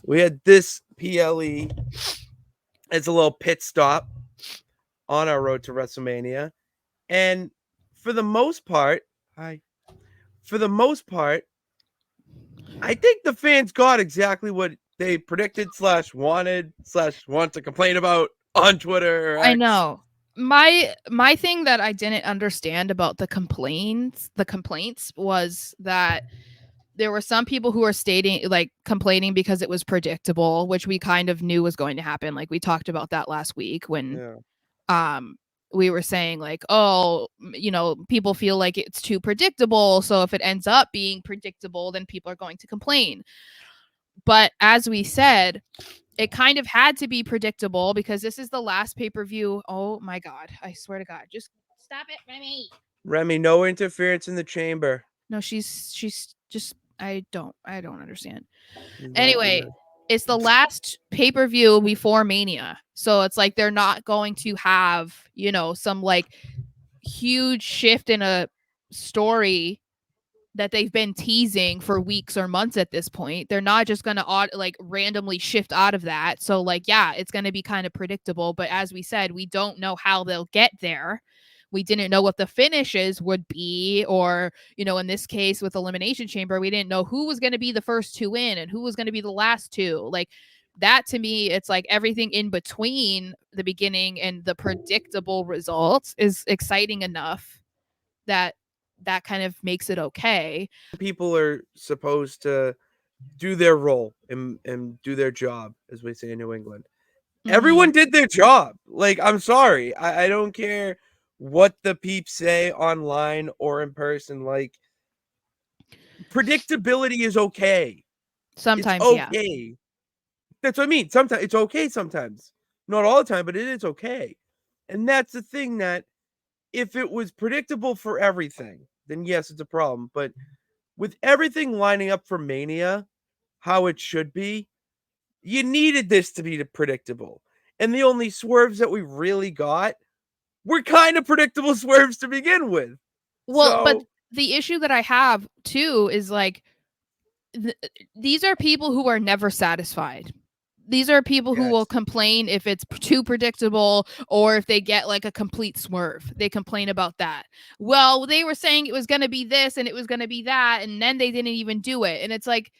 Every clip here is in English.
we had this PLE as a little pit stop on our road to WrestleMania. And for the most part, for the most part, I think the fans got exactly what they predicted / wanted / want to complain about on Twitter or I X. know. My thing that I didn't understand about the complaints was that there were some people who were complaining because it was predictable, which we kind of knew was going to happen. Like we talked about that last week when Yeah. we were saying like, oh, people feel like it's too predictable, so if it ends up being predictable, then people are going to complain. But as we said, it kind of had to be predictable because this is the last pay-per-view. Oh my god, I swear to god, just stop it, Remy. Remy, no interference in the chamber. No, she's just I don't understand. Exactly. Anyway, it's the last pay-per-view before Mania. So it's like they're not going to have, some like huge shift in a story that they've been teasing for weeks or months at this point. They're not just going to randomly shift out of that. So like, yeah, it's going to be kind of predictable, but as we said, we don't know how they'll get there. We didn't know what the finishes would be, or, in this case with Elimination Chamber, we didn't know who was going to be the first two in and who was going to be the last two. Like that to me, it's like everything in between the beginning and the predictable results is exciting enough that kind of makes it okay. People are supposed to do their role and do their job, as we say in New England. Mm-hmm. Everyone did their job. Like, I'm sorry. I don't care what the peeps say online or in person. Like, predictability is okay. It's Sometimes, yeah. okay. That's what I mean. Sometimes it's okay sometimes. Not all the time, but it is okay. And that's the thing, that if it was predictable for everything, then yes, it's a problem. But with everything lining up for Mania, how it should be, you needed this to be predictable. And the only swerves that we really got were kind of predictable swerves to begin with. Well, but So, the issue that I have too is like these are people who are never satisfied. These are people who will yes. complain if it's too predictable or if they get like a complete swerve. They complain about that. Well, they were saying it was going to be this and it was going to be that, and then they didn't even do it. And it's like,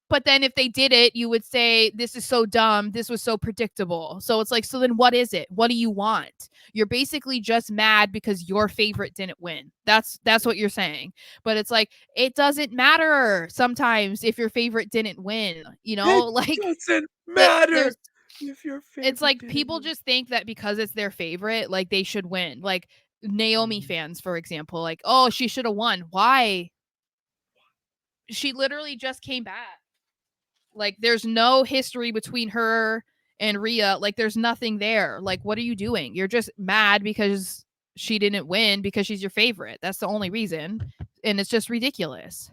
but then if they did it, you would say, this is so dumb. This was so predictable. So it's like, so then what is it? What do you want? You're basically just mad because your favorite didn't win. That's what you're saying. But it's like, it doesn't matter sometimes if your favorite didn't win, It like doesn't matter there's, if your it's favorite like didn't people win. just think that because it's their favorite, like they should win. Like Naomi Mm. fans, for example, like, oh, she should have won. Why? She literally just came back. Like there's no history between her and Rhea. Like there's nothing there. Like what are you doing? You're just mad because she didn't win because she's your favorite. That's the only reason. And it's just ridiculous.